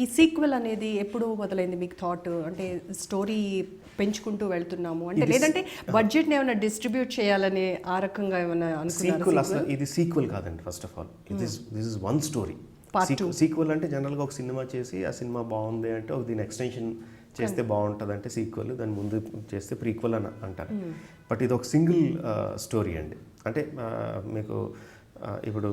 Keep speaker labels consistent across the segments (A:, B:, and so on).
A: ఈ సీక్వెల్ అనేది ఎప్పుడు మొదలైంది మీకు థాట్? అంటే స్టోరీ పెంచుకుంటూ వెళ్తున్నాము అంటే, లేదంటే బడ్జెట్ని ఏమైనా డిస్ట్రిబ్యూట్ చేయాలని ఆ రకంగా ఏమైనా
B: సీక్వెల్ అసలు ఇది సీక్వెల్ కాదండి. First of all this is one story. Sequel అంటే జనరల్గా ఒక సినిమా చేసి ఆ సినిమా బాగుంది అంటే ఒక దీని ఎక్స్టెన్షన్ చేస్తే బాగుంటుంది అంటే సీక్వెల్, దాని ముందు చేస్తే ప్రీక్వెల్ అని అంటారు. బట్ ఇది ఒక సింగిల్ స్టోరీ అండి. అంటే మీకు ఇప్పుడు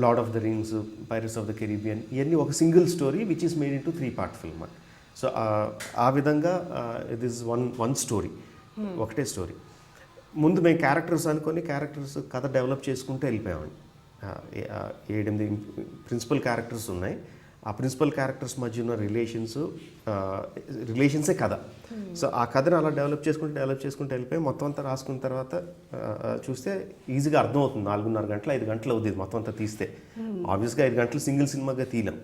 B: lord of the rings, pirates of the Caribbean, ఇవన్నీ ఒక single story which is made in to 3-part film. So ఆ విధంగా ఇది ఇస్ వన్ స్టోరీ, ఒకటే స్టోరీ. ముందు మేము క్యారెక్టర్స్ అనుకొని క్యారెక్టర్స్ కథ డెవలప్ చేసుకుంటూ వెళ్ళిపోయామండి. 7-8 ప్రిన్సిపల్ క్యారెక్టర్స్ ఉన్నాయి. ఆ ప్రిన్సిపల్ క్యారెక్టర్స్ మధ్య ఉన్న రిలేషన్సే కథ. సో ఆ కథను అలా డెవలప్ చేసుకుంటూ వెళ్ళిపోయి మొత్తం అంతా రాసుకున్న తర్వాత చూస్తే ఈజీగా అర్థమవుతుంది. 4.5 గంటలు 5 గంటలు అవుతుంది మొత్తం అంతా తీస్తే. ఆబ్వియస్గా 5 గంటలు సింగిల్ సినిమాగా తీయలేం.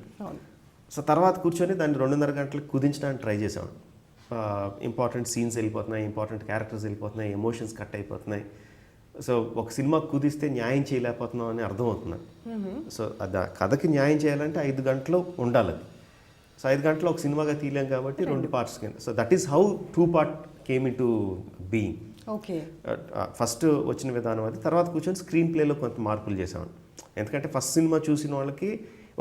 B: సో తర్వాత కూర్చొని దాన్ని 2.5 గంటలకు కుదించడానికి ట్రై చేసాం. ఇంపార్టెంట్ సీన్స్ వెళ్ళిపోతున్నాయి, ఇంపార్టెంట్ క్యారెక్టర్స్ వెళ్ళిపోతున్నాయి, ఎమోషన్స్ కట్ అయిపోతున్నాయి. సో ఒక సినిమా కుదిస్తే న్యాయం చేయలేకపోతున్నాం అని అర్థమవుతున్నాను. సో కథకి న్యాయం చేయాలంటే 5 గంటలు ఉండాలి. సో 5 గంటలు ఒక సినిమాగా తీయలేం కాబట్టి 2 parts కింద. So that is how 2-part came in to being.
A: Okay,
B: first వచ్చిన విధానం అది. తర్వాత కూర్చొని స్క్రీన్ ప్లేలో కొంత మార్పులు చేసామండి. ఎందుకంటే ఫస్ట్ సినిమా చూసిన వాళ్ళకి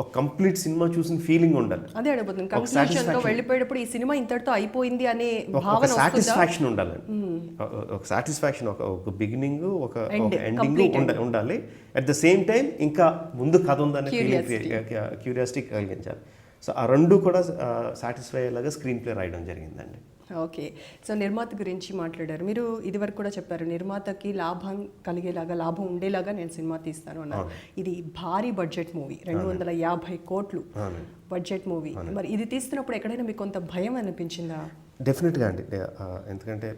B: ఒక కంప్లీట్ సినిమా చూసిన ఫీలింగ్ ఉండాలి.
A: అదే అడుగుతుంది. కన్క్లూజన్తో వెళ్ళిపోయేటప్పుడు ఈ సినిమా ఇంతటితో అయిపోయింది అనే భావన,
B: సాటిస్ఫాక్షన్ ఉండాలి. ఒక సాటిస్ఫాక్షన్, ఒక బిగినింగ్, ఒక ఎండింగ్ ఉండాలి. అట్ ద సేమ్ టైం ఇంకా ముందు కథ ఉందనే క్యూరియాసిటీ కలిగించాలి. సో ఆ రెండు కూడా సాటిస్ఫై అయ్యేలాగా స్క్రీన్ ప్లే రాయడం జరిగిందండి.
A: ఓకే, సో నిర్మాత గురించి మాట్లాడారు మీరు. ఇదివరకు కూడా చెప్పారు నిర్మాతకి లాభం కలిగేలాగా, లాభం ఉండేలాగా నేను సినిమా తీస్తాను అన్నారు. ఇది భారీ బడ్జెట్ మూవీ, 250 కోట్లు బడ్జెట్ మూవీ. మరి ఇది తీస్తున్నప్పుడు ఎక్కడైనా మీకు కొంత భయం అనిపించిందా?
B: డెఫినెట్గా అండి. ఎందుకంటే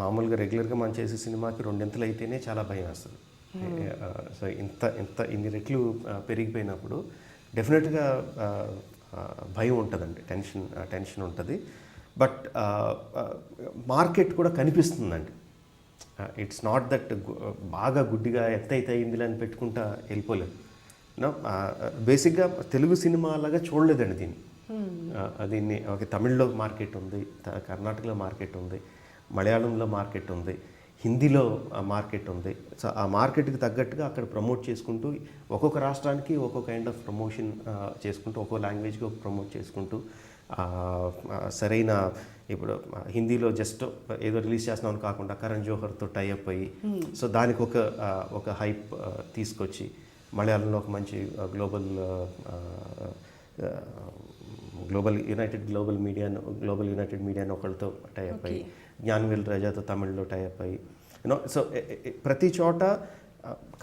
B: మామూలుగా రెగ్యులర్గా మనం చేసే సినిమాకి 2 అయితేనే చాలా భయం వేస్తుంది. సో ఇన్ని రెట్లు పెరిగిపోయినప్పుడు డెఫినెట్గా భయం ఉంటుందండి, టెన్షన్ ఉంటుంది. బట్ మార్కెట్ కూడా కనిపిస్తుందండి. ఇట్స్ నాట్ దట్ బాగా గుడ్డిగా ఎంత అయితే అయిందిలే అని పెట్టుకుంటా వెళ్ళిపోలేదు. బేసిక్గా తెలుగు సినిమా లాగా చూడలేదండి దీన్ని. ఒక తమిళ్లో మార్కెట్ ఉంది, కర్ణాటకలో మార్కెట్ ఉంది, మలయాళంలో మార్కెట్ ఉంది, హిందీలో మార్కెట్ ఉంది. సో ఆ మార్కెట్కి తగ్గట్టుగా అక్కడ ప్రమోట్ చేసుకుంటూ ఒక్కొక్క రాష్ట్రానికి ఒక్కొక్క కైండ్ ఆఫ్ ప్రమోషన్ చేసుకుంటూ, ఒక్కో లాంగ్వేజ్కి ఒక ప్రమోట్ చేసుకుంటూ సరైన, ఇప్పుడు హిందీలో జస్ట్ ఏదో రిలీజ్ చేస్తున్నామని కాకుండా కరణ్ జోహర్తో టైఅప్ అయ్యి సో దానికి ఒక హైప్ తీసుకొచ్చి, మలయాళంలో ఒక మంచి గ్లోబల్ యునైటెడ్ మీడియాని ఒకళ్ళతో టైఅప్ అయ్యి, జ్ఞానవేల్ రాజాతో తమిళ్లో టైఅప్ అయ్యి, సో ప్రతి చోట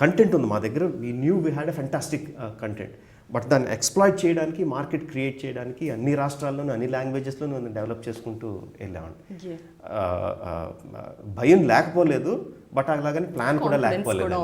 B: కంటెంట్ ఉంది మా దగ్గర. We had a fantastic content. But దాన్ని ఎక్స్ప్లాయిట్ చేయడానికి, మార్కెట్ క్రియేట్ చేయడానికి అన్ని రాష్ట్రాల్లోనూ అన్ని లాంగ్వేజెస్లోనూ డెవలప్ చేసుకుంటూ వెళ్ళామండి. భయం లేకపోలేదు, బట్ అలాగని ప్లాన్ కూడా లేకపోలేదు.